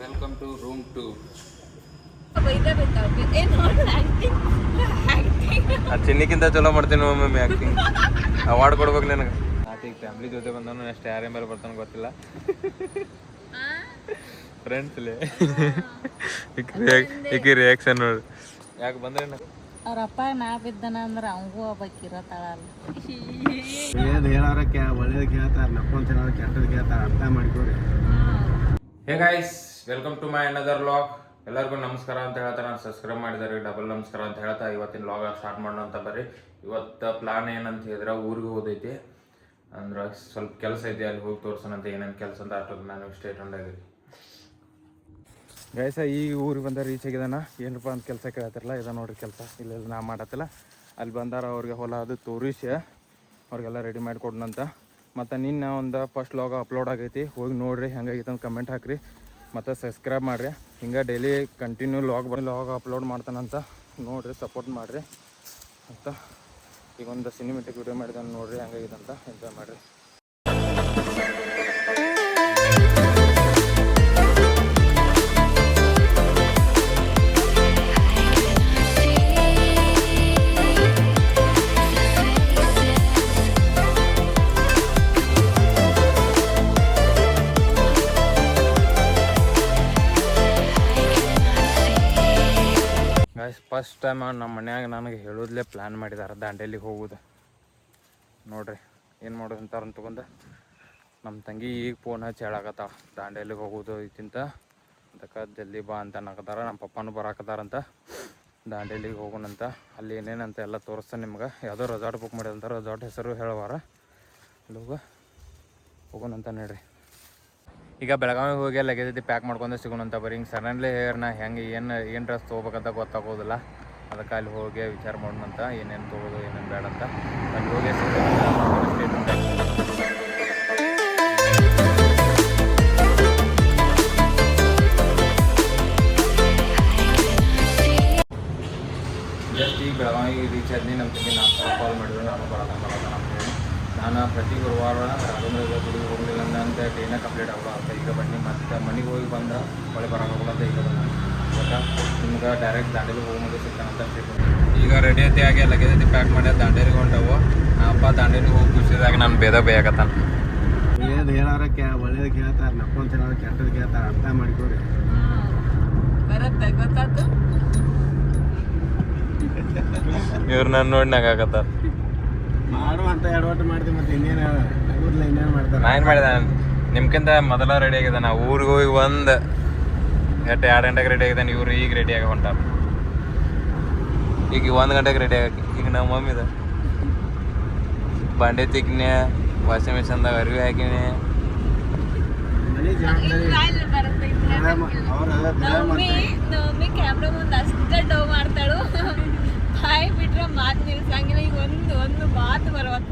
Welcome to room 2. ಚಿನ್ನಿಕ್ಕಿಂತ ಚಲೋ ಮಾಡ್ತೀನಿ ಒಮ್ಮೊಮ್ಮೆ ಆ್ಯಕ್ಟಿಂಗ್. ಅವಾರ್ಡ್ ಕೊಡ್ಬೇಕು ನನಗೆ. ಈಗ ಫ್ಯಾಮ್ಲಿ ಜೊತೆ ಬಂದವನು ನೆಕ್ಸ್ಟ್ ಯಾರೇ ಮೇಲೆ ಬರ್ತಾನೆ ಗೊತ್ತಿಲ್ಲ. ಫ್ರೆಂಡ್ಸ್ಲೇ ಈಕಿ ರಿಯಾಕ್ಷನ್ ನೋಡಿ. ಯಾಕೆ ಬಂದ್ರೆ ಅವ್ರ ಅಪ್ಪ ನಾ ಬಿದ್ದನ ಅಂದ್ರೆ ಅವಂಗೂ ಒಬ್ಬಾಕಿ ಇರತ್ತಾಳಲ್ಲ. ಏನ್ ಹೇಳೋರ ಒಳ್ಳೇದು ಕೇಳ್ತಾರ, ನಕ್ಕೊಂತ ಹೇಳೋರು ಕೆಟ್ಟದ್ದು ಕೇಳ್ತಾರ, ಅರ್ಥ ಮಾಡ್ಕೋರಿ. Hey guys, welcome to my another vlog. ಎಲ್ಲರಿಗೂ ನಮಸ್ಕಾರ ಅಂತ ಹೇಳ್ತಾ, ನಾನು ಸಬ್ಸ್ಕ್ರೈಬ್ ಮಾಡಿದಾರೆ ಡಬಲ್ ನಮಸ್ಕಾರ ಅಂತ ಹೇಳ್ತಾ ಇವತ್ತಿನ ವ್ಲಾಗ್ ಸ್ಟಾರ್ಟ್ ಮಾಡೋಣ ಅಂತ ಬರ್ರಿ. ಇವತ್ತು ಪ್ಲಾನ್ ಏನಂತ ಹೇಳಿದ್ರೆ ಊರಿಗೆ ಹೋದೈತಿ, ಅಂದ್ರೆ ಸ್ವಲ್ಪ ಕೆಲಸ ಐತಿ, ಅಲ್ಲಿ ಹೋಗಿ ತೋರ್ಸೋಣಂತ. ಏನೇನು ಕೆಲಸ ಅಂತ ಅಷ್ಟೊಂದು ನಾನು ಸ್ಟೇಟ್ ಹೊಂದಾಗಿರಿ ಗೈಸ. ಈ ಊರಿಗೆ ಬಂದ ರೀಚ್ ಆಗಿದಾನ. ಏನಪ್ಪ ಅಂತ ಕೆಲಸ ಕೇಳ್ತಿರಲ್ಲ, ಇದು ನೋಡ್ರಿ ಕೆಲಸ. ಇಲ್ಲ ನಾ ಮಾಡತ್ತಿಲ್ಲ, ಅಲ್ಲಿ ಬಂದಾರ ಅವ್ರಿಗೆ ಹೊಲ ಅದು ತೋರಿಸಿ ಅವ್ರಿಗೆಲ್ಲ ರೆಡಿ ಮಾಡಿ ಕೊಡೋಣಂತ. ಮತ್ತು ನಿನ್ನೆ ಒಂದು ಫಸ್ಟ್ ವ್ಲಾಗ್ ಅಪ್ಲೋಡ್ ಆಗೈತಿ, ಹೋಗಿ ನೋಡಿರಿ. ಹೆಂಗಾಗೈತೆ ಅಂತ ಕಮೆಂಟ್ ಹಾಕಿರಿ ಮತ್ತು ಸಬ್ಸ್ಕ್ರೈಬ್ ಮಾಡಿರಿ. ಹಿಂಗೆ ಡೈಲಿ ಕಂಟಿನ್ಯೂ ವ್ಲಾಗ್ ಅಪ್ಲೋಡ್ ಮಾಡ್ತಾನಂತ, ನೋಡಿರಿ, ಸಪೋರ್ಟ್ ಮಾಡಿರಿ ಅಂತ. ಈಗ ಒಂದು ಸಿನಿಮೆಟಿಕ್ ವಿಡಿಯೋ ಮಾಡಿದಾನೆ, ನೋಡಿರಿ ಹೆಂಗಾಗಿದೆ ಅಂತ, ಎಂಜಾಯ್ ಮಾಡಿರಿ. ಫಸ್ಟ್ ಟೈಮ್ ನಮ್ಮ ಮನ್ಯಾಗ ನನಗೆ ಹೇಳೋದ್ಲೇ ಪ್ಲ್ಯಾನ್ ಮಾಡಿದಾರೆ ದಾಂಡೇಲಿಗೆ ಹೋಗೋದು. ನೋಡ್ರಿ ಏನು ಮಾಡೋದು ಅಂತಾರ ಅಂತಗೊಂಡು ನಮ್ಮ ತಂಗಿ ಈಗ ಫೋನ್ ಹಚ್ಚಿ ಹೇಳಾಕತ್ತಾಳ ದಾಂಡೇಲಿಗೆ ಹೋಗೋದು ಐತಿಂತ. ಅದಕ್ಕೆ ಜಲ್ದಿ ಬಾ ಅಂತ ಅನ್ನಕತ್ತಾರ. ನಮ್ಮ ಪಪ್ಪನೂ ಬರಾಕತ್ತಾರಂತ, ದಾಂಡೇಲಿಗೆ ಹೋಗೋಣಂತ. ಅಲ್ಲಿ ಏನೇನಂತ ಎಲ್ಲ ತೋರಿಸ್ತಾನೆ ನಿಮ್ಗೆ. ಯಾವುದೋ ರೆಸಾರ್ಟ್ ಬುಕ್ ಮಾಡಿದಂತ, ರೆಸಾರ್ಟ್ ಹೆಸರು ಹೇಳುವಾರ. ಅಲ್ಲಿ ಹೋಗೋಣಂತ ನೋಡ್ರಿ. ಈಗ ಬೆಳಗಾವಿಗೆ ಹೋಗಿ ಲಗೇಜ್ ಪ್ಯಾಕ್ ಮಾಡ್ಕೊಂಡು ಸಿಗೋಣಂತ ಬರ್ರಿ. ಹಿಂಗೆ ಸಡನ್ಲಿ ಹೇರ್ನ ಹೆಂಗೆ ಏನು ಡ್ರೆಸ್ ತೊಗೋಬೇಕಂತ ಗೊತ್ತಾಗೋದಿಲ್ಲ. ಅದಕ್ಕೆ ಅಲ್ಲಿ ಹೋಗಿ ವಿಚಾರ ಮಾಡೋಣಂತ, ಏನೇನು ತೊಗೋದು ಏನೇನು ಬೇಡ ಅಂತ. ಅಲ್ಲಿ ಹೋಗಿ ಜಸ್ಟ್ ಈಗ ಬೆಳಗಾವಿಗೆ ರೀಚ್ ಆದ್ನಿ. ನಮ್ಮ ತಂಗಿ ನಾನು ಕಾಲ್ ಮಾಡಿದ್ರು, ನಾನು ಬರೋಣ ಅಂತ ಹೇಳಿ. ನಾನು ಪ್ರತಿ ಗುರುವಾರ ರಾಘವೇಂದ್ರ ಗುಡಿಗೆ ಹೋಗಲಿಲ್ಲ ಅಂತ ಟ್ರೈನ ಕಂಪ್ಲೀಟ್ ಆಗೋಲ್ಲ ಅಂತ ಈಗ ಬನ್ನಿ. ಮತ್ತು ಮನೆಗೆ ಹೋಗಿ ಬಂದ್ರೆ ಹೊಳೆ ಬರೋಕ್ಕಾಗಲ್ಲ ಅಂತ ಈಗ ಬಂದ. ಗೊತ್ತಾ ನಿಮ್ಗೆ ಡೈರೆಕ್ಟ್ ದಾಂಡೇಲಿಗೆ ಹೋಗಿ ಮುಂದೆ ಸಿಗ್ತಾನಂತ ತಿಳ್ಕೊಂಡು ಈಗ ರೆಡಿ ಐತಿ ಆಗಿ ಲಗೇಜ್ ಪ್ಯಾಕ್ ಮಾಡಿ ದಾಂಡೇಲಿಗೆ ಹೊಂಟವು. ಅಪ್ಪ ದಾಂಡೇಲಿಗೆ ಹೋಗಿ ಖುಷಿದಾಗ ನಾನು ಬೇಯಕತ್ತಾನ. ಏನ್ ಹೇಳೋರ ಒಳ್ಳೇದು ಕೇಳ್ತಾರ, ನಕ್ಕೊಂತ ಹೇಳೋರು ಕೆಟ್ಟದ್ದು ಕೇಳ್ತಾರ, ಅರ್ಥ ಮಾಡ್ಕೋರಿ. ಬರತ್ತೆ ಗೊತ್ತಾಯ್ತು. ಇವ್ರು ನಾನು ನೋಡಿ ನಗಾಕತ್ತಾರ. ಮಾಡುವಂತ ಎಡವಟ್ಟು ಮಾಡ್ತೀವಿ, ಮತ್ತೆ ಇನ್ನೇನು ಇನ್ನೇನು ಮಾಡ್ತಾರೆ. ನಾ ಏನು ಮಾಡಿದೆ, ನಿಮ್ಗಿಂತ ಮೊದಲ ರೆಡಿ ಆಗಿದೆ. ನಾ ಊರಿಗೆ ಹೋಗಿ ಒಂದು 2 ಗಂಟೆಗೆ ರೆಡಿ ಆಗಿದ್ದಾನೆ. ಇವರು ಈಗ ರೆಡಿ ಆಗಿ ಹೊಂಟಾರ. ಈಗ 1 ಗಂಟೆಗೆ ರೆಡಿ ಆಗಿ. ಈಗ ನಮ್ಮ ಮಮ್ಮಿದ ಬಾಂಡೆ ತಿಕ್ಕಿನಿ, ವಾಷಿಂಗ್ ಮಿಷನ್ದಾಗ ಅರಿವಿ ಹಾಕಿನಿ. ಕ್ಯಾಮ್ರಾ ಮುಂದೆ ಅಷ್ಟೇ ಡವ್ ಮಾಡ್ತಾಳು. ಬಾಯ್ ಬಿಟ್ರೆ ಮಾತು ನಿಲ್ಸಂಗಿಲ್ಲ. ಈಗ ಒಂದು ಮಾತು ಬರವತ್ತ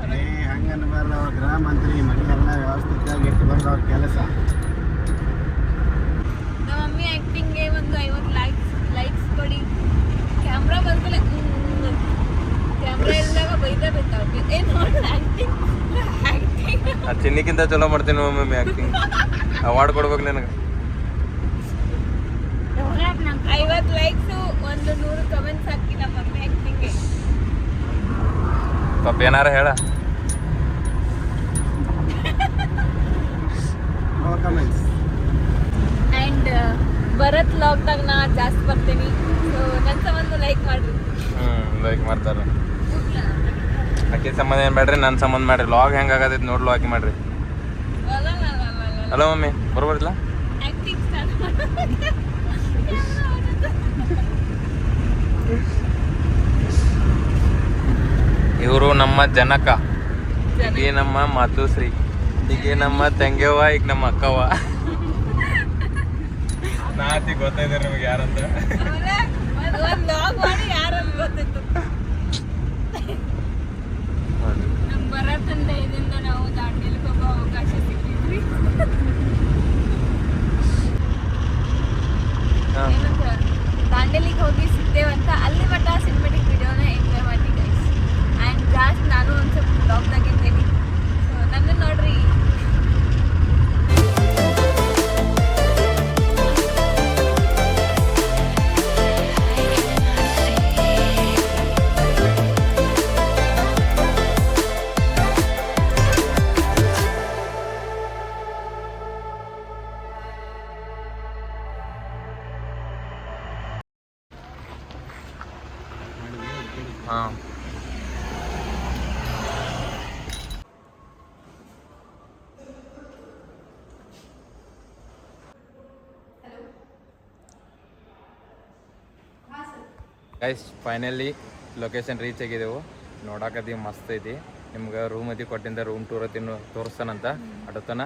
ಹಂಗನ್ನು ಬರಲ್ಲ. ಅವ್ರ ಗೃಹ ಮಂತ್ರಿ ಮನೆಯೆಲ್ಲ ವ್ಯವಸ್ಥಿತವಾಗಿ ಇಟ್ಟು ಬಂದ ಅವ್ರ ಕೆಲಸ. ನಮ್ಮ ಮಮ್ಮಿ ಆ್ಯಕ್ಟಿಂಗ್ಗೆ ಒಂದು 50 ಲೈಕ್ಸ್ ಕೊಡಿ. ಕ್ಯಾಮ್ರಾ ಬಂದ್ಮೇಲೆ ಕ್ಯಾಮ್ರಾ ಇಲ್ದಾಗ ಬೈದೇ ಬೇಕಾಗುತ್ತೆ. ಏನು ನೋಡಿ ಆ್ಯಕ್ಟಿಂಗ್ ಚಿನ್ನಿಕ್ಕಿಂತ ಚಲೋ ಮಾಡ್ತೀನಿ ಒಮ್ಮೊಮ್ಮೆ ಆ್ಯಕ್ಟಿಂಗ್. ಅವಾರ್ಡ್ ಕೊಡ್ಬೇಕು ನನಗೆ. 50 ಲೈಕ್ಸು, 100 ಕಮೆಂಟ್ಸ್ ಹಾಕಿ ನಮ್ಮ ಮಮ್ಮಿ ಆ್ಯಕ್ಟಿಂಗ್ಗೆ. ಪಾಪ ಏನಾರ ಹೇಳ. ಆ್ಯಂಡ್ ಭರತ್ ಲಾಗ್ದಾಗ ನಾ ಜಾಸ್ತಿ ಬರ್ತೀನಿ. ಸೊ ನನ್ನ ಸಂಬಂಧ ಲೈಕ್ ಮಾಡಿರಿ. ಲೈಕ್ ಮಾಡ್ತಾರೆ. ಆಕೆ ಸಂಬಂಧ ಏನು ಬೇಡ್ರಿ, ನನ್ನ ಸಂಬಂಧ ಮಾಡ್ರಿ. ಲಾಗ್ ಹೆಂಗೆ ಆಗತೈತಿ ನೋಡ್ಲು ಹಾಕಿ ಮಾಡ್ರಿ. ಹಲೋ ಮಮ್ಮಿ, ಬರೋಬರಿಲ್ಲ. ಆ್ಯಕ್ಟಿಂಗ್ ಸ್ಟಾರ್ಟ್ ಮಾಡಿ. ಇವರು ನಮ್ಮ ಜನಕ, ಈಗ ನಮ್ಮ ಮಾತುಶ್ರೀ, ಈಗ ನಮ್ಮ ತಂಗ್ಯವ್ವ, ಈಗ ನಮ್ಮ ಅಕ್ಕವ್ವ. ನಾತಿ ಗೊತ್ತಾಯ್ತು ನಿಮಗೆ ಯಾರಂತ. ನಮ್ಮ ಭರತನ ಇದರಿಂದ ನಾವು ದಾಂಡೇಲಿಗೆ ಹೋಗೋ ಅವಕಾಶ ಸಿಕ್ಕಿದ್ರಿ. ದಾಂಡೇಲಿಗೆ ಹೋಗಿ ಸಿಗ್ತೇವಂತ ಅಲ್ಲಿ ಮಟ್ಟ ಸಿನಿಮೆಟಿಕ್ ವಿಡಿಯೋನ ಎಂಜಾಯ್ ಮಾಡಿ ಗೈಸ್. ಆ್ಯಂಡ್ ಜಾಸ್ಟ್ ನಾನು ಒಂದು ಸ್ವಲ್ಪ ಬ್ಲಾಗ್ದಾಗ ಇದ್ದೇನೆ. ಸೊ ನನ್ನ ನೋಡ್ರಿ. ಗೈಸ್ ಫೈನಲಿ ಲೊಕೇಶನ್ ರೀಚ್ ಆಗಿದ್ದೆವು. ನೋಡಾಕತ್ತಿ ಮಸ್ತ್ ಐತಿ. ನಿಮ್ಗೆ ರೂಮ್ ಐತಿ ಕೊಟ್ಟಿಂದ ರೂಮ್ ಟೂರ್ ಐತಿ ತೋರಿಸ್ತಾನಂತ. ಅಡತನ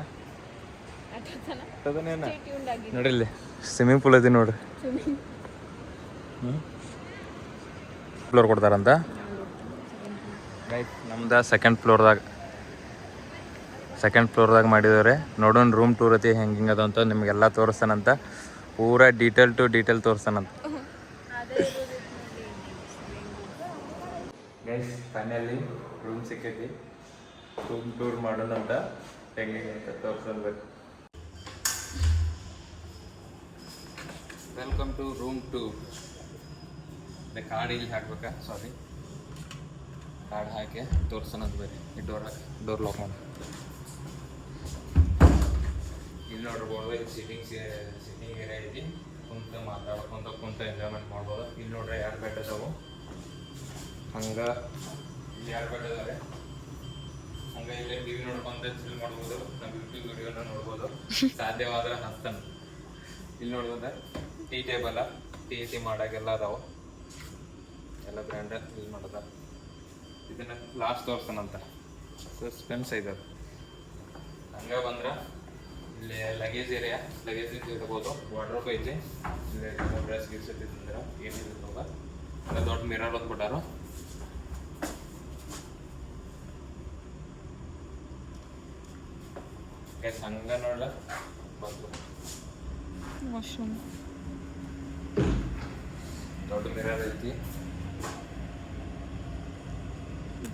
ನೋಡ್ರಿ ಇಲ್ಲಿ ಸ್ವಿಮ್ಮಿಂಗ್ ಪೂಲ್ ಐತಿ ನೋಡ್ರಿ. ಫ್ಲೋರ್ ಕೊಡ್ತಾರಂತ ಗೈಸ್. ನಮ್ದು ಸೆಕೆಂಡ್ ಫ್ಲೋರ್ದಾಗ ಮಾಡಿದವ್ರೆ. ನೋಡೋಣ ರೂಮ್ ಟೂರ್ ಐತಿ ಹೆಂಗೆ ಹಿಂಗೆ ಅದ ಅಂತ ನಿಮಗೆಲ್ಲ ತೋರಿಸ್ತಾನಂತ. ಪೂರಾ ಡೀಟೇಲ್ ಟು ಡೀಟೇಲ್ ತೋರಿಸ್ತಾನಂತ ಗೈಸ್. ಫೈನಲಿ ರೂಮ್ ಸಿಕ್ಕೈತಿ. ರೂಮ್ ಟೂರ್ ಮಾಡೋಣಂತ ಹೆಂಗೆ ಅಂತ ತೋರಿಸೋದು. Welcome to room tour. Card ಇಲ್ಲಿ ಹಾಕ್ಬೇಕಾ? ಸಾರಿ, ಕಾರ್ಡ್ ಹಾಕಿ ತೋರ್ಸೋಣಂತ ಬರ್ರಿ. ಈ ಡೋರ್ ಲಾಕ್ ಮಾಡಿ. ಇಲ್ಲಿ ನೋಡ್ಬೋದು, ಇಲ್ಲಿ ಸಿಟ್ಟಿಂಗ್ ಏರಿಯಾ ಐತಿ. ಕುಂತ ಮಾತಾಡ್ಕೊಂತ ಎಂಜಾಯ್ಮೆಂಟ್ ಮಾಡ್ಬೋದು. ಇಲ್ಲಿ ನೋಡ್ರಿ 2 ಬೆಡ್ ಅದಾವು. ಹಂಗೆ ಇಲ್ಲಿ 2 ಬೆಡ್ ಅದಾವೆ. ಹಂಗೆ ಇಲ್ಲಿ ಟಿವಿ ನೋಡ್ಕೊಂತ ಚಿಲ್ ಮಾಡ್ಬೋದು. ನಮ್ಮ ಯೂಟ್ಯೂಬ್ ವಿಡಿಯೋನ ನೋಡ್ಬೋದು ಸಾಧ್ಯವಾದ್ರೆ ಹಸ್ತನ. ಇಲ್ಲಿ ನೋಡ್ಬೋದ ಟೀ ಟೇಬಲ್, ಟೀ ಮಾಡೋಕ್ಕೆಲ್ಲ ಅದಾವು. ಎಲ್ಲ ಬ್ರ್ಯಾಂಡ್ ಯೂಸ್ ಮಾಡೋದ. ಇದನ್ನ ಲಾಸ್ಟ್ ತೋರ್ಸನಂತ ಸಸ್ಪೆನ್ಸ್ ಐತೆ. ಹಂಗೆ ಬಂದ್ರೆ ಇಲ್ಲಿ ಲಗೇಜ್ ಏರಿಯಾ, ಲಗೇಜ್ ಇರ್ಬೋದು. ವಾರ್ಡ್ರೋಬ್ ಐತಿ. ಇಲ್ಲಿ ಡ್ರೆಸ್ ಗಿಸ್ ಇಟ್ಟಿದ್ರೆ ಏನಿಲ್ಲ. ಅಲ್ಲ ದೊಡ್ಡ ಮಿರರ್ ಒಂದು ಕೊಟ್ಟಾರು. ಹಂಗ ನೋಡ ಬಂದು ವಾಶ್ರೂಮ್ ದೊಡ್ಡ ಮಿರರ್ ಐತಿ.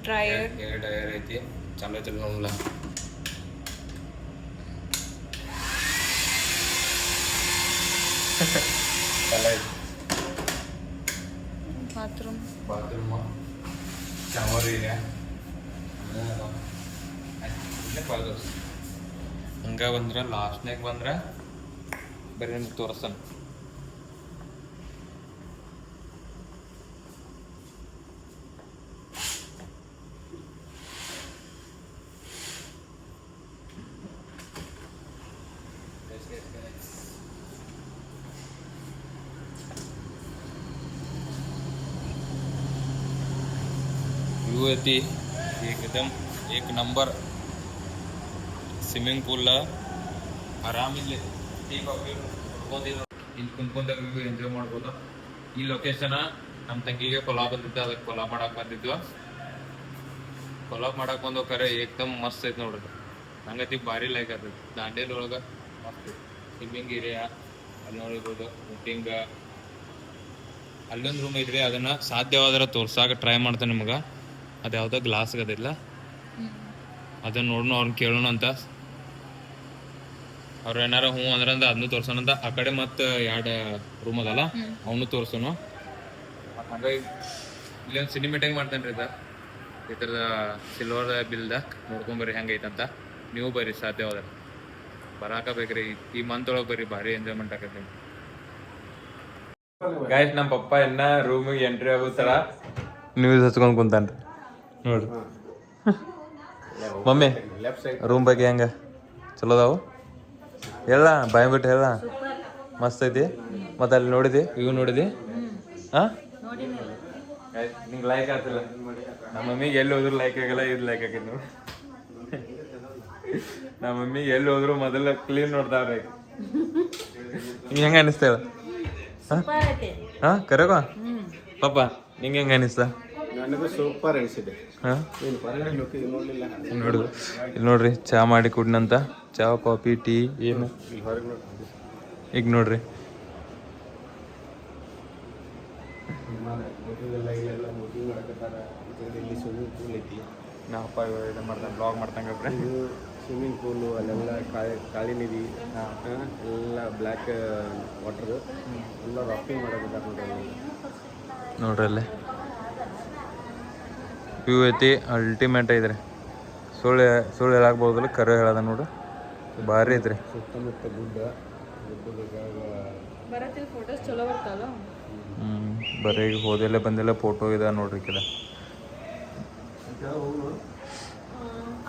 ಡ್ರೈಯರ್ ಐತಿ. ಚಲೋ ನೋಡಲ್ಲ. Bathroom shower area. ಹಂಗ ಬಂದ್ರೆ ಲಾಸ್ಟ್ನಾಗ ಬಂದ್ರೆ ಬರೀ ನಿಮ್ಗೆ ತೋರಿಸ್ತಾನೆ. व्यू ಐತಿ एकदम एक नंबर. ಸ್ವಿಮ್ಮಿಂಗ್ ಪೂಲ್ ಆರಾಮಿಲ್ಲ. ಟೀ ಕಾಫಿ ಕುಡ್ಕೊಂಡಿದ್ದು ಇಲ್ಲಿ ಕುಂತ್ಕೊಂಡ ಎಂಜಾಯ್ ಮಾಡ್ಬೋದು. ಈ ಲೊಕೇಶನ್ ನಮ್ಮ ತಂಗಿಗೆ ಕೊಲಾಬ್ ಬಂದಿದ್ದು. ಅದಕ್ಕೆ ಕೊಲಾಬ್ ಮಾಡಕ್ಕೆ ಬಂದಿದ್ವು. ಕೊಲಾಬ್ ಮಾಡಕ್ಕೆ ಬಂದು ಕರೆ ಏಕ್ದಮ್ ಮಸ್ತ್ ಐತೆ ನೋಡ್ರಿ. ನಂಗತಿ ಭಾರಿ ಲೈಕ್ ಆಗ್ತದೆ. ದಾಂಡೇಲಿ ಒಳಗೆ ಮಸ್ತ್ ಸ್ವಿಮ್ಮಿಂಗ್ ಏರಿಯಾ ಅಲ್ಲಿ ನೋಡ್ಬೋದು. ಬೋಟಿಂಗ್ ಅಲ್ಲೊಂದು ರೂಮ್ ಐತ್ರಿ. ಅದನ್ನು ಸಾಧ್ಯವಾದ್ರೆ ತೋರ್ಸಾಕ ಟ್ರೈ ಮಾಡ್ತೇನೆ ನಿಮ್ಗೆ. ಅದು ಯಾವುದೋ ಗ್ಲಾಸ್ ಅದಿಲ್ಲ, ಅದನ್ನ ನೋಡೋಣ, ಅವ್ರನ್ನ ಕೇಳೋಣ ಅಂತ. ಅವ್ರು ಏನಾರ ಹ್ಞೂ ಅಂದ್ರಂದ ಅದನ್ನು ತೋರ್ಸೋಣಂತ. ಆ ಕಡೆ ಮತ್ತು 2 ರೂಮ್ ಅದಲ್ಲ ಅವನು ತೋರ್ಸೋನು. ಹಾಗಾಗಿ ಇಲ್ಲೊಂದು ಸಿನಿಮೆಟಿಕ್ ಮಾಡ್ತೇನೆ ರೀ. ಈ ಥರದ ಸಿಲ್ವರ್ ಬಿಲ್ದ ನೋಡ್ಕೊಂಬರ್ರಿ ಹೆಂಗೈತಂತ. ನೀವು ಬರ್ರಿ ಸಾಧ್ಯವಾದ್ರೆ. ಬರಾಕಬೇಕ್ರಿ ಈ ಮಂತ್ ಒಳಗೆ ಬರ್ರಿ. ಭಾರಿ ಎಂಜಾಯ್ಮೆಂಟ್ ಆಗತ್ತೆ. ಗಾಯ್ಸ್ ನಮ್ಮ ಪಪ್ಪ ಇನ್ನ ರೂಮಿಗೆ ಎಂಟ್ರಿ ಆಗುತ್ತಾರ ನ್ಯೂಸ್ ಹಚ್ಕೊಂಡು ಕುಂತಾನ್ರಿ ನೋಡ್ರಿ. ಮಮ್ಮಿ ರೂಮ್ ಬಗ್ಗೆ ಹೆಂಗ ಚಲೋ ಅದಾವು? ಹೇಳ ಬಾಯ್ ಬಿಟ್ಟು ಹೇಳ. ಮಸ್ತ್ ಐತಿ. ಮತ್ತೆ ಅಲ್ಲಿ ನೋಡಿದಿ, ಇವು ನೋಡಿದಿ? ಹಾಂ ನಿಂಗೆ ಲೈಕ್ ಆಗ್ತಿಲ್ಲ. ನಮ್ಮ ಮಮ್ಮಿಗೆ ಎಲ್ಲಿ ಹೋದ್ರು ಲೈಕ್ ಆಗಲ್ಲ. ಇದು ಲೈಕ್ ಆಗೈತಿ ನೋಡಿ. ನಮ್ಮ ಮಮ್ಮಿಗೆ ಎಲ್ಲಿ ಹೋದ್ರು ಮೊದಲ ಕ್ಲೀನ್ ನೋಡ್ತಾವ್ರಿ. ನಿಂಗೆ ಹೆಂಗೆ ಅನಿಸ್ತೇಳ? ಹಾಂ ಕರೆಗ ಪಾಪ ನಿಂಗೆ ಹೆಂಗೆ ಅನಿಸ್ತ? ನನಗೂ ಸೂಪರ್ ಅನಿಸಿದೆ. ಹಾಂ ನೋಡು ಇಲ್ಲಿ ನೋಡ್ರಿ. ಚಹಾ ಮಾಡಿ ಕುಡ್ನಂತ. ಚಹಾ ಕಾಫಿ ಟೀ ಏನು ಈಗ ನೋಡ್ರಿ. ಸ್ವಿಮ್ಮಿಂಗ್ ಪೂಲ್ ಐತಿ. ನಾವಪ್ಪ ಇದು ಮಾಡ್ತಾನೆ ಬ್ಲಾಗ್ ಮಾಡ್ತಂಗ್ರಿ. ಸ್ವಿಮ್ಮಿಂಗ್ ಪೂಲು ಅಲ್ಲೆಲ್ಲ ಕಾಳಿ ನದಿ ಎಲ್ಲ ಬ್ಲ್ಯಾಕ್ ವಾಟರ್ ಎಲ್ಲ ರಾಫ್ಟಿಂಗ್ ಮಾಡೋದಿದ್ದಾರೆ ನೋಡ್ರಿ. ಅಲ್ಲೇ ವ್ಯೂ ಐತಿ. ಅಲ್ಟಿಮೇಟ್ ಐತ್ರಿ. ಸುಳ್ಳು ಹೇಳಾಕ್ಬೋದಲ್ಲ, ಕರೆ ಹೇಳದ ನೋಡು. ಭಾರಿ ಐತ್ರಿ. ಸುತ್ತಮುತ್ತ ಬರತ್ತಿಲ್ಲ ಫೋಟೋಸ್ ಚಲೋ ಬರ್ತಾವಲ್ಲ. ಬರೀ ಈಗ ಹೋದೆಲ್ಲ ಬಂದೆಲ್ಲ ಫೋಟೋ ಇದೆ ನೋಡ್ರಿ. ಕೆಲ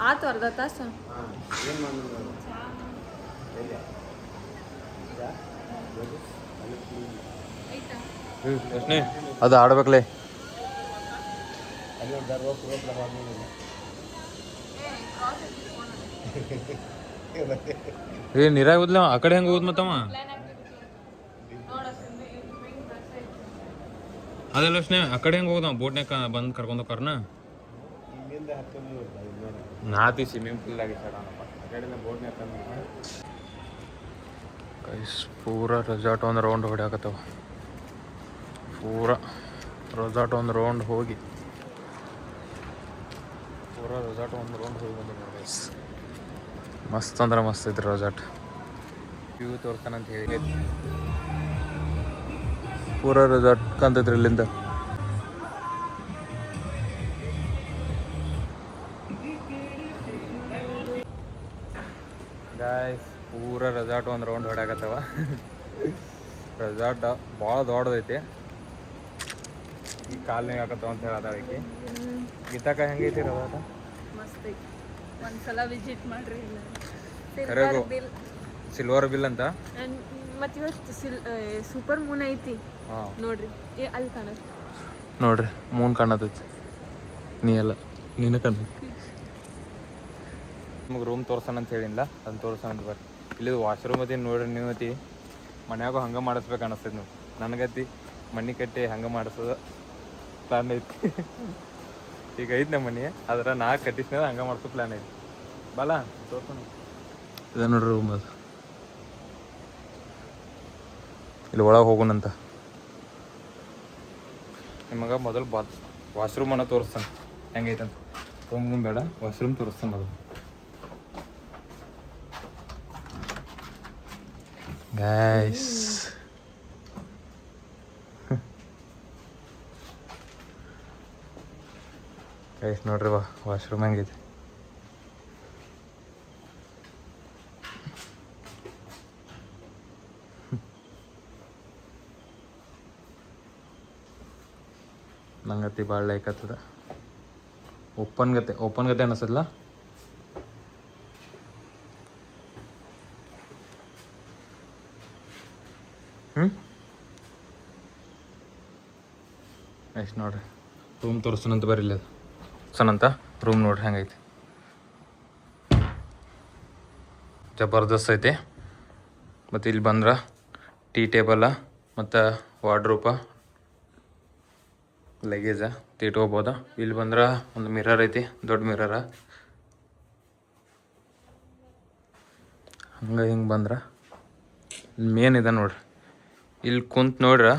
ಆತು ಅರ್ಧ ತಾಸು. ಯೋಚನೆ ಅದು ಆಡ್ಬೇಕಲೇ. ಏ ನೀರಾಗ ಹೋದ್ಲ ಆ ಕಡೆ ಹೆಂಗೆ ಹೋಗುದು ಮತ್ತವ ಅದೆಲ್ಲ ಯೋಚನೆ ಆ ಕಡೆ ಹೆಂಗೆ ಹೋಗುದ ಬೋಟ್ನಾಗ ಬಂದು ಕರ್ಕೊಂಡು ಹೋಗ್ತಾರನ ನಾತಿ ಸ್ವಿಮ್ಮಿಂಗ್ ಪೂಲ್ ಆಗಿ ಗೈಸ್ ಪೂರ ರೆಸಾರ್ಟ್ ಒಂದು ರೌಂಡ್ ಹೊಡ್ಯಾಕತ್ತವ. ಪೂರ ರೆಸಾರ್ಟ್ ಒಂದು ರೌಂಡ್ ಹೋಗಿ ಬಂದಿನಿ ಗೈಸ್. ಮಸ್ತ್ ಅಂದ್ರೆ ಮಸ್ತ್ ಐತ್ರಿ ರೆಸಾರ್ಟ್. ವ್ಯೂ ತೋರ್ತಾನಂತ ಹೇಳಿ ಪೂರ ರೆಸಾರ್ಟ್ ಕಾಣ್ತೈತ್ರಿ ಇಲ್ಲಿಂದ. ಗಾಯ್ಸ್ ಪೂರ ರೆಸಾರ್ಟ್ ಒಂದು ರೌಂಡ್ ಹೊಡ್ಯಾಕತ್ತವ. ರೆಸಾರ್ಟ್ ಭಾಳ ದೊಡ್ಡದೈತಿ. ಈ ಕಾಲ್ನಾಗ ಹಾಕತ್ತವ ಅಂತ ಹೇಳದ ಆಕಿ. ಗೀತಾಕ ಹೆಂಗೈತಿ ರೆಸಾರ್ಟ್? ಮಸ್ತ್ ಐತಿ, ಒಂದ್ಸಲ ವಿಸಿಟ್ ಮಾಡ್ರಿ. ಕರೆಗೂ ಸಿಲ್ವರ್ ಬಿಲ್ ಅಂತ. ಮತ್ತು ಇವತ್ತು ಸೂಪರ್ ಮೂನ್ ಐತಿ ನೋಡ್ರಿ. ಅಲ್ಲಿ ಕಾಣತ್ತೆ ನೋಡ್ರಿ, ಮೂನ್ ಕಾಣತೈತಿ. ನೀನು ಕಾಣತೈತಿ. ನಿಮ್ಗೆ ರೂಮ್ ತೋರ್ಸೋಣ ಅಂತ ಹೇಳಿಲ್ಲ, ಅದನ್ನ ತೋರ್ಸೋಣ ಬರ್ರಿ. ಇಲ್ಲಿ ವಾಶ್ರೂಮ್ ಐತಿ ನೋಡ್ರಿ. ನೀವು ಐತಿ ಮನ್ಯಾಗೂ ಹಂಗೆ ಮಾಡಿಸ್ಬೇಕು ಅನಿಸ್ತೈತಿ. ನೀವು ನನಗೈತಿ ಮನೆ ಕಟ್ಟಿ ಹಂಗೆ ಮಾಡಿಸೋದು ಪ್ಲ್ಯಾನ್ ಐತಿ. ಈಗ ಐತಿ ನಮ್ಮ ಮನೆ, ಆದ್ರೆ ನಾ ಕಟ್ಟಿಸ್ನ ಹಂಗೆ ಮಾಡಿಸೋ ಪ್ಲ್ಯಾನ್ ಐತಿ. ಬಲ ತೋರ್ಸೋಣ. ಇದೆ ನೋಡ್ರಿ ರೂಮ್. ಅದು ಇಲ್ಲಿ ಒಳಗೆ ಹೋಗೋಣಂತ. ನಿಮಗೆ ಮೊದಲು ವಾಶ್ರೂಮ್ ಅನ್ನ ತೋರಿಸ್ತಾನೆ ಹೆಂಗೈತಂತ. ರೂಮ್ ಬೇಡ, ವಾಶ್ರೂಮ್ ತೋರಿಸ್ತಾನೆ ಮೊದಲು. ಗೈಸ್ ನೋಡ್ರಿ ವಾಶ್ರೂಮ್ ಹೆಂಗೈತಿ. ನಂಗತಿ ಭಾಳ ಲೈಕ್ ಆಗ್ತದ. ಓಪನ್ ಗತೆ ಅನಿಸಲ್ಲ. ಎಷ್ಟು ನೋಡ್ರಿ ರೂಮ್ ತೋರಿಸ್ತಾನಂತ ಬರಿಲ್ಲ ಅದು ಸನಂತ ರೂಮ್ ನೋಡ್ರಿ ಹೆಂಗೈತಿ. ಜಬರ್ದಸ್ತ್ ಐತಿ. ಮತ್ತು ಇಲ್ಲಿ ಬಂದ್ರೆ ಟೀ ಟೇಬಲ ಮತ್ತು ವಾರ್ಡ್ರೋಪ ಲಗೇಜ ಇಟ್ಕೋಬೋದು. ಇಲ್ಲಿ ಬಂದ್ರೆ ಒಂದು ಮಿರರ್ ಐತಿ, ದೊಡ್ಡ ಮಿರರ. ಹಂಗೆ ಹಿಂಗೆ ಬಂದ್ರೆ ಇಲ್ಲಿ ಮೇನ್ ಇದೆ ನೋಡ್ರಿ. ಇಲ್ಲಿ ಕುಂತು ನೋಡ್ರಿ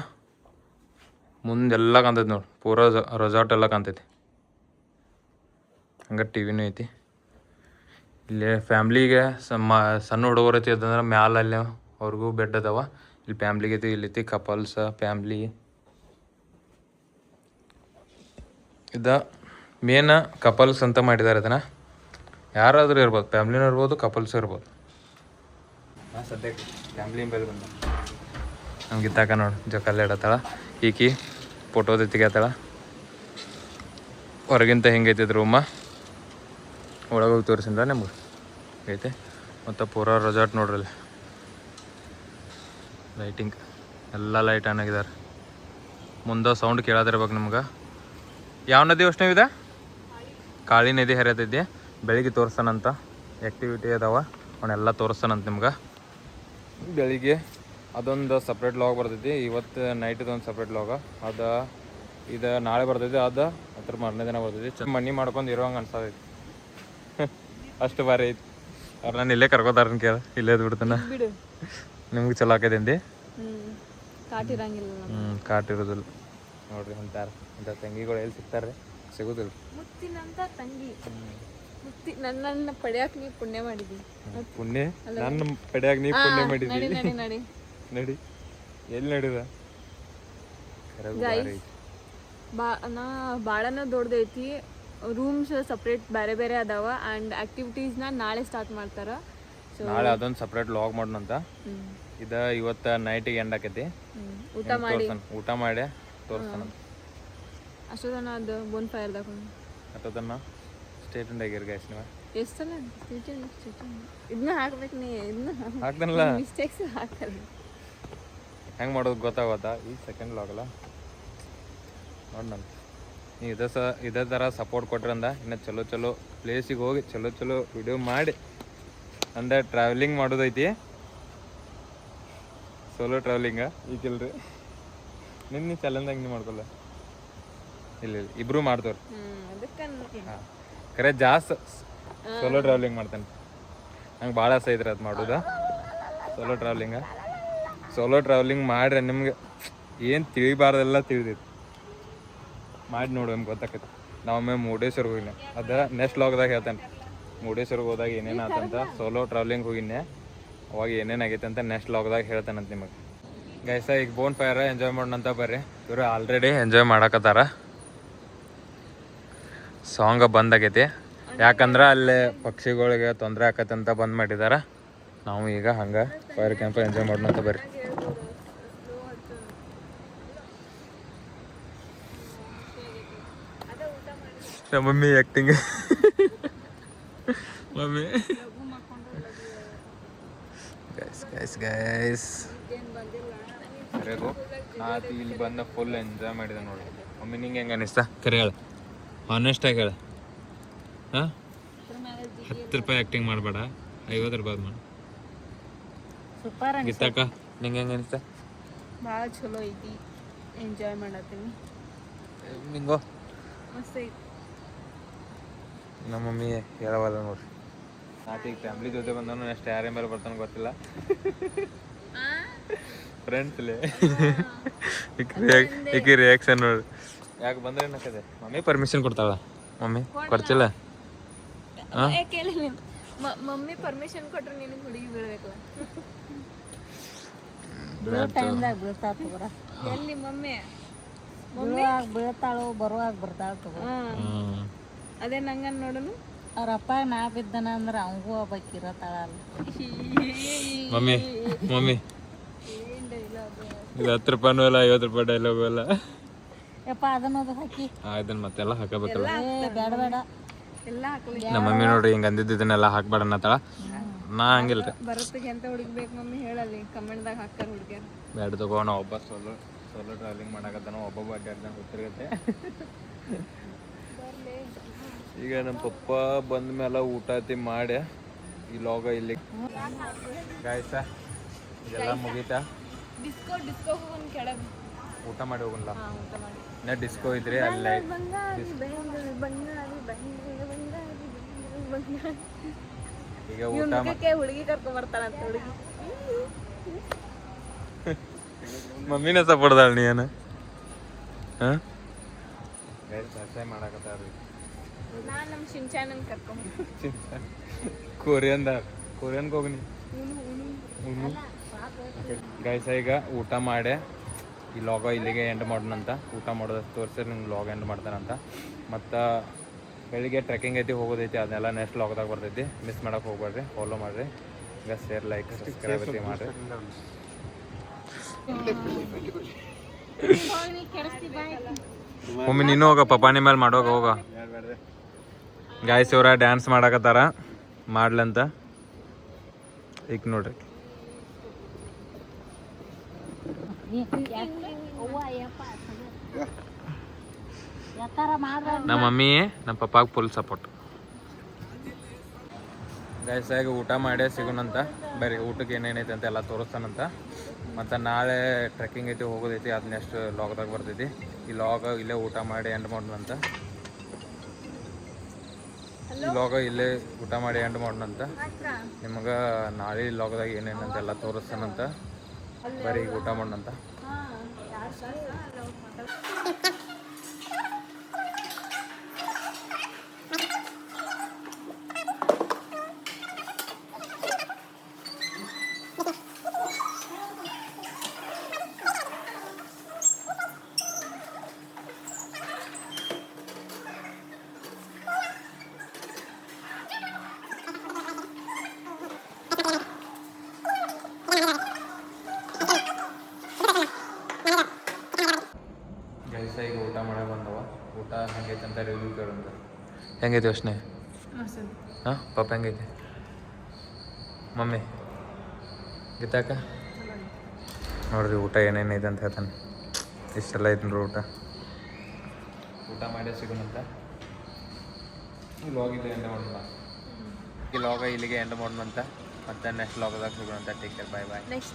ಮುಂದೆಲ್ಲ ಕಾಣ್ತೈತಿ ನೋಡಿ. ಪೂರ ರೆಸಾರ್ಟ್ ಎಲ್ಲ ಕಾಣ್ತೈತಿ. ಹಂಗೆ ಟಿ ವಿನೂ ಐತಿ. ಇಲ್ಲಿ ಫ್ಯಾಮ್ಲಿಗೆ ಸಣ್ಣ ಹುಡುಗರು ಐತಿ ಅದಂದ್ರೆ ಮ್ಯಾಲಲ್ಲಿ ಅವ್ರಿಗೂ ಬೆಡ್ ಅದಾವ. ಇಲ್ಲಿ ಫ್ಯಾಮ್ಲಿಗೆ ಐತಿ, ಇಲ್ಲಿ ಐತಿ ಕಪಲ್ಸ್ ಫ್ಯಾಮ್ಲಿ. ಇದು ಮೇನ್ ಕಪಲ್ಸ್ ಅಂತ ಮಾಡಿದ್ದಾರೆ. ಇದನ್ನು ಯಾರಾದರೂ ಇರ್ಬೋದು, ಫ್ಯಾಮ್ಲಿನೂ ಇರ್ಬೋದು, ಕಪಲ್ಸು ಇರ್ಬೋದು. ಸದ್ಯಕ್ಕೆ ಫ್ಯಾಮ್ಲಿ ಮೇಲೆ ಬಂದ ನಮ್ಗೆ ಇತ್ತಾಕ ನೋಡಿ ಜೊಕಲ್ಲಿ ಇಡತ್ತಾಳ. ಈಕಿ ಫೋಟೋದ ತೆಗಿತಾಳ. ಹೊರಗಿಂತ ಹೆಂಗೈತಿದ್ ರೂಮ ಒಳಗೆ ಹೋಗಿ ತೋರಿಸಿದ್ರೆ ನಿಮ್ಗೆ ಐತೆ. ಮತ್ತು ಪೂರ ರೆಸಾರ್ಟ್ ನೋಡ್ರಿ. ಅಲ್ಲಿ ಲೈಟಿಂಗ್ ಎಲ್ಲ ಲೈಟ್ ಆನ್ ಆಗಿದ್ದಾರೆ. ಮುಂದೆ ಸೌಂಡ್ ಕೇಳದಿರ್ಬೇಕು ನಿಮ್ಗೆ. ಯಾವ ನದಿ ವೈಷ್ಣವಿದೆ? ಕಾಳಿ ನದಿ ಹರಿಯತೈತಿ. ಬೆಳಿಗ್ಗೆ ತೋರಿಸ್ತಾನಂತ. ಆ್ಯಕ್ಟಿವಿಟಿ ಅದಾವ ಅವನ್ನೆಲ್ಲ ತೋರಿಸ್ತಾನಂತ ನಿಮ್ಗೆ. ಬೆಳಿಗ್ಗೆ ಅದೊಂದು ಸಪ್ರೇಟ್ ಲಾಗ್ ಬರ್ತೈತಿ. ಇವತ್ತು ನೈಟದೊಂದು ಸಪ್ರೇಟ್ ಲಾಗ ಅದು. ಇದು ನಾಳೆ ಬರ್ತೈತಿ. ಅದು ಅದ್ರ ಮಾರನೇ ದಿನ ಬರ್ತೈತಿ. ಮನಿ ಮಾಡ್ಕೊಂಡು ಇರೋಂಗೆ ಅನ್ಸತೈತಿ. ಅಷ್ಟು ಭಾರಿ ಐತಿ. ಅವ್ರು ನಾನು ಇಲ್ಲೇ ಕರ್ಕೋತಾರನ್ ಕೇಳ ಇಲ್ಲೇ ಬಿಡ್ತಾನ. ನಿಮ್ಗೆ ಚಲೋ ಆಕೈತಿ. ಕಾಟ್ ಇರೋದಿಲ್ಲ ನೋಡ್ರಿ. ಇಂಥ ತಂಗಿಗಳು ಎಲ್ಲಿ ಸಿಗ್ತಾರೆ? ಸಿಗೋದಿಲ್ಲ. ಮುತ್ತಿನಂತ ತಂಗಿ. ನನ್ನ ಪಡೆಯಕ್ಕೆ ನೀ ಪುಣ್ಯ ಮಾಡಿದಿ. ಪುಣ್ಯ ನನ್ನ ಪಡೆಯಕ್ಕೆ ನೀ ಪುಣ್ಯ ಮಾಡಿದಿ. ನಡಿ ಎಲ್ಲಿ ನಡಿದ? ನಾ ಭಾಳನ ದೊಡ್ಡದೈತಿ. ರೂಮ್ಸ್ ಸಪ್ರೇಟ್ ಬೇರೆ ಬೇರೆ ಅದಾವ. ಆ್ಯಂಡ್ ಆ್ಯಕ್ಟಿವಿಟೀಸ್ನ ನಾಳೆ ಸ್ಟಾರ್ಟ್ ಮಾಡ್ತಾರೆ. ನಾಳೆ ಅದೊಂದು ಸಪ್ರೇಟ್ ಲಾಗ್ ಮಾಡೋಣಂತ. ಇದು ಇವತ್ತು ನೈಟಿಗೆ ಎಂಡ್ ಆಕೈತಿ. ಊಟ ಮಾಡಿ ತೋರಿಸ್ತಾನ. ಅಷ್ಟೊತ್ತನ ಅದು ಬೋನ್ ಫೈರ್ದಾಗ ಅಷ್ಟೊತ್ತನ ಸ್ಟೇಟೆಂಡ್ ಆಗಿರಿ ಗೈಸ್. ನೀವು ಎಷ್ಟು ಸಲ ಇದನ್ನ ಹಾಕ್ಬೇಕು. ನೀ ಇದನ್ನ ಹಾಕ್ದನಲ್ಲ ಮಿಸ್ಟೇಕ್ಸ್ ಹಾಕಲ್ಲ. ಹೆಂಗೆ ಮಾಡೋದು ಗೊತ್ತಾಗೋತ್ತಾ ಈಗ ಸೆಕೆಂಡ್ ಲಾಗಲ್ಲ ನೋಡಿ ನಾನು ನೀವು ಇದೇ ಥರ ಸಪೋರ್ಟ್ ಕೊಟ್ರಂದ ಇನ್ನು ಚಲೋ ಚಲೋ ಪ್ಲೇಸಿಗೆ ಹೋಗಿ ಚಲೋ ಚಲೋ ವಿಡಿಯೋ ಮಾಡಿ ಅಂದ್ರೆ ಟ್ರಾವೆಲಿಂಗ್ ಮಾಡೋದೈತಿ ಸೋಲೋ ಟ್ರಾವೆಲಿಂಗ ಈಗಿಲ್ರಿ ನಿನ್ನ ಚಲಂದಾಗ ನೀವು ಮಾಡ್ಕೊಲ್ಲ ಇಲ್ಲ ಇಬ್ರು ಮಾಡ್ತವ್ರಿ ಹಾಂ ಖರೆ ಜಾಸ್ತಿ ಸೋಲೋ ಟ್ರಾವೆಲಿಂಗ್ ಮಾಡ್ತಾನೆ ನಂಗೆ ಭಾಳ ಆಸೆ ಐತ್ರಿ ಅದು ಮಾಡೋದು ಸೋಲೋ ಟ್ರಾವೆಲಿಂಗ್ ಮಾಡ್ರೆ ನಿಮ್ಗೆ ಏನು ತಿಳಿಬಾರ್ದೆಲ್ಲ ತಿಳಿದೈತಿ ಮಾಡಿ ನೋಡಿ ನಮ್ಗೆ ಗೊತ್ತಾಕೈತಿ ನಾವೊಮ್ಮೆ ಮುರುಡೇಶ್ವರ್ಗೆ ಹೋಗಿನಿ ಅದು ನೆಕ್ಸ್ಟ್ ಲಾಗ್ದಾಗ ಹೇಳ್ತಾನೆ ಮುರುಡೇಶ್ವರ್ಗೆ ಹೋದಾಗ ಏನೇನು ಆತಂತ ಸೋಲೋ ಟ್ರಾವೆಲಿಂಗ್ ಹೋಗಿನ್ನೆ ಅವಾಗ ಏನೇನಾಗೈತೆ ಅಂತ ನೆಕ್ಸ್ಟ್ ಲಾಗ್ದಾಗ ಹೇಳ್ತಾನಂತ ನಿಮಗೆ ಗೈಸ ಈಗ ಬೋನ್ ಫೈರ್ ಎಂಜಾಯ್ ಮಾಡೋಣಂತ ಬರ್ರಿ ಇವರು ಆಲ್ರೆಡಿ ಎಂಜಾಯ್ ಮಾಡಕತ್ತಾರ ಸಾಂಗ್ ಬಂದಾಗೈತಿ ಯಾಕಂದ್ರೆ ಅಲ್ಲಿ ಪಕ್ಷಿಗಳಿಗೆ ತೊಂದರೆ ಆಕತ್ತೆ ಅಂತ ಬಂದ್ ಮಾಡಿದಾರ ನಾವು ಈಗ ಹಂಗೆ ಫೈರ್ ಕ್ಯಾಂಪ್ ಎಂಜಾಯ್ ಮಾಡೋಣಂತ ಬರ್ರಿ ಮಮ್ಮಿ ಆ್ಯಕ್ಟಿಂಗ್ ಮಮ್ಮಿ ಗೈಸ್ ಕರೆದು ನಾತು ಇಲ್ಲಿ ಬಂದ ಫುಲ್ ಎಂಜಾಯ್ ಮಾಡಿದೆ ನೋಡಿ ಮಮ್ಮಿ ನಿಂಗೆ ಹೆಂಗೆ ಅನಿಸ್ತಾ ಕರೆ ಹೇಳ ಹಾನೆಸ್ಟಾಗಿ ಹೇಳ ಹಾಂ 10 ರೂಪಾಯಿ ಆ್ಯಕ್ಟಿಂಗ್ ಮಾಡಬೇಡ 50 ರೂಪಾಯಿ ಮಾಡಿ ಸೂಪರ್ ಗೀತಾಕ ನಿಂಗೆ ಹೆಂಗೆ ಅನಿಸ್ತಾ ಭಾಳ ಚಲೋ ಐತಿ ಎಂಜಾಯ್ ಮಾಡತ್ತೀವಿ ನಿಂಗೋ ಮಸ್ತ್ ಐತಿ ನಮ್ಮ ಮಮ್ಮಿ ಹೇಳವಲ್ಲ ನೋಡ್ರಿ ನಾತು ಈಗ ಫ್ಯಾಮ್ಲಿ ಜೊತೆ ಬಂದವನು ನೆಕ್ಸ್ಟ್ ಯಾರೇ ಮೇಲೆ ಬರ್ತಾನೆ ಗೊತ್ತಿಲ್ಲ ಫ್ರೆಂಡ್ಸ್ಲೇ ಈಕಿ ರಿಯಾಕ್ಷನ್ ನೋಡ್ರಿ ಯಾಕೆ ಬಂದ್ರೆ ಏನಕ್ಕದೆ ಮಮ್ಮಿ ಪರ್ಮಿಷನ್ ಕೊಡ್ತಾಳ ಮಮ್ಮಿ ಕೊಡ್ತಿಲ್ಲ ಮಮ್ಮಿ ಪರ್ಮಿಷನ್ ಕೊಟ್ರೆ ನಿನಗೆ ಹುಡುಗಿ ಬೀಳ್ಬೇಕಲ್ಲ ಎಲ್ಲಿ ಮಮ್ಮಿ ಬೀಳ್ತಾಳು ಬರುವಾಗ ಬರ್ತಾಳ ತಗೋ ಅದೇ ನಂಗ ನೋಡೋನು ಅವ್ರ ಅಪ್ಪ ನಾ ಬಿದ್ದನ ಅಂದ್ರೆ ಅವಂಗೂ ಒಬ್ಬಾಕಿ ಇರತ್ತಾಳ ಮಮ್ಮಿ ಮಮ್ಮಿ ಇದು 10 ರೂಪಾಯಿನೂ ಅಲ್ಲ 50 ರೂಪಾಯಿ ಡೈಲಾಗು ಅಲ್ಲ ಯಪ್ಪ ಅದನ್ನೋದು ಹಾಕಿ ಇದನ್ನ ಮತ್ತೆಲ್ಲ ಹಾಕಬೇಕಲ್ಲ ಬೇಡ ಬೇಡ ಎಲ್ಲ ಹಾಕಲಿ ನಮ್ಮ ಮಮ್ಮಿ ನೋಡ್ರಿ ಹಿಂಗೆ ಅಂದಿದ್ದನ್ನೆಲ್ಲ ಹಾಕ್ಬೇಡ ಅನ್ನತ್ತಾಳ ನಾ ಹಂಗಿಲ್ರಿ ಬರತ್ತಿಗೆ ಎಂತ ಹುಡುಗಿ ಬೇಕು ಮಮ್ಮಿ ಹೇಳಲ್ಲಿ ಕಮೆಂಟ್ದಾಗ ಹಾಕ್ತಾರ ಹುಡುಗಿಯರು ಬ್ಯಾಡ ತಗೋ ನಾವು ಒಬ್ಬ ಸೋಲೋ ಟ್ರಾವೆಲಿಂಗ್ ಮಾಡಕತ್ತಾನ ಒಬ್ಬೊಬ್ಬ ಅಡ್ಡಾಡ್ದಂಗೆ ಗೊತ್ತಿರುತ್ತೆ ಈಗ ನಮ್ಮ ಪಪ್ಪ ಬಂದ ಮೇಲೆ ಊಟ ಮಾಡಿ ಈ ಲಾಗ ಇಲ್ಲಿ ಗಾಯ್ಸ ಇದೆಲ್ಲ ಮುಗೀತಾ ಡಿಸ್ಕೋ ಹೋಗೋಣ ಕೆಳಗೆ ಊಟ ಮಾಡಿ ಹೋಗಲ್ಲ ಊಟ ಮಾಡಿ ನಾ ಡಿಸ್ಕೋ ಇದ್ರಿ ಅಲ್ಲೇ ಈಗ ಊಟ ಹುಡುಗಿ ಕರ್ಕೊಂಡ್ ಬರ್ತಾಳ ಅಂತ ಹುಡುಗಿ ಮಮ್ಮಿನ ಸಪೋರ್ಟ್ದಾಳ ನೀ ಏನು ಹಾಂ ಮಾಡಕತ್ತಾರ ನಾನು ನಮ್ಮ ಶಿಂಚಾನನ್ ಕರ್ಕೊಂಡ್ ಕೊರಿಯನ್ಗೆ ಹೋಗ್ನಿ ಗೈಸ ಈಗ ಊಟ ಮಾಡಿ ಈ ಲಾಗ ಇಲ್ಲಿಗೆ ಎಂಡ್ ಮಾಡೋಣಂತ ಊಟ ಮಾಡೋದಷ್ಟು ತೋರಿಸಿ ನಿಮ್ಗೆ ಲಾಗ್ ಎಂಡ್ ಮಾಡ್ತಾನಂತ ಮತ್ತು ಬೆಳಿಗ್ಗೆ ಟ್ರೆಕ್ಕಿಂಗ್ ಐತಿ ಹೋಗೋದೈತಿ ಅದನ್ನೆಲ್ಲ ನೆಕ್ಸ್ಟ್ ಲಾಗ್ದಾಗ ಬರ್ತೈತಿ ಮಿಸ್ ಮಾಡೋಕೆ ಹೋಗ್ಬೇಡ್ರಿ ಫಾಲೋ ಮಾಡಿರಿ ಈಗ ಶೇರ್ ಲೈಕ್ ಸಬ್ಸ್ಕ್ರೈಬ್ ಐತಿ ಮಾಡಿರಿ ಒಮ್ಮೆ ನೀನು ಹೋಗ ಪಪಾನಿ ಮೇಲೆ ಮಾಡೋಗ ಹೋಗ ಗಾಯ್ಸ್ ಇವ್ರ ಡ್ಯಾನ್ಸ್ ಮಾಡಕತ್ತಾರ ಮಾಡ್ಲಂತ ಈಗ ನೋಡ್ರಿ ನಮ್ಮ ಮಮ್ಮಿ ನಮ್ಮ ಪಪ್ಪಾಗ ಫುಲ್ ಸಪೋರ್ಟ್ ಗೈಸಾಗಿ ಊಟ ಮಾಡೇ ಸಿಗೋಣಂತ ಬರೀ ಊಟಕ್ಕೆ ಏನೇನೈತೆ ಅಂತ ಎಲ್ಲ ತೋರಿಸ್ತಾನಂತ ಮತ್ತು ನಾಳೆ ಟ್ರೆಕ್ಕಿಂಗ್ ಐತಿ ಹೋಗೋದೈತಿ ಅದು ನೆಕ್ಸ್ಟ್ ಲಾಗ್ದಾಗ ಬರ್ತೈತಿ ಈ ಲಾಗ ಇಲ್ಲೇ ಊಟ ಮಾಡಿ ಎಂಡ್ ಮಾಡೋಣಂತ ಈ ಲಾಗ ಇಲ್ಲೇ ಊಟ ಮಾಡಿ ಎಂಡ್ ಮಾಡೋಣಂತ ನಿಮಗೆ ನಾಳೆ ಲಾಗ್ದಾಗ ಏನೇನಂತ ಎಲ್ಲ ತೋರಿಸ್ತಾನಂತ ಬರೀ ಊಟ ಮಾಡೋಣಂತ ಈಗ ಊಟ ಮಾಡಕ್ಕೆ ಬಂದವ ಊಟ ಹೆಂಗೈತೆ ಅಂತ ರಿವ್ಯೂ ಕೇಳಂತ ಹೆಂಗೈತೆ ಯೋಚನೆ ಹಾಂ ಪಾಪ ಹೆಂಗೈತೆ ಮಮ್ಮಿ ಗೀತಾಕ ನೋಡ್ರಿ ಊಟ ಏನೇನಿದೆ ಅಂತ ಹೇಳ್ತಾನೆ. ಇಷ್ಟೆಲ್ಲ ಐತೆ ನೋಡ್ರಿ ಊಟ ಮಾಡೇ ಸಿಗೋಣಂತ. ಈ ಲಾಗ್ ಇದು ಎಂಡ್ ಮಾಡೋಣ. ಈ ಲಾಗ ಇಲ್ಲಿಗೆ ಎಂಡ್ ಮಾಡೋಣಂತ. ಮತ್ತೆ ನೆಕ್ಸ್ಟ್ ಲಾಗದಾಗ ಸಿಗೋಣಂತ. ಟೇಕ್ ಕೇರ್, ಬಾಯ್ ಬಾಯ್. ನೆಕ್ಸ್ಟ್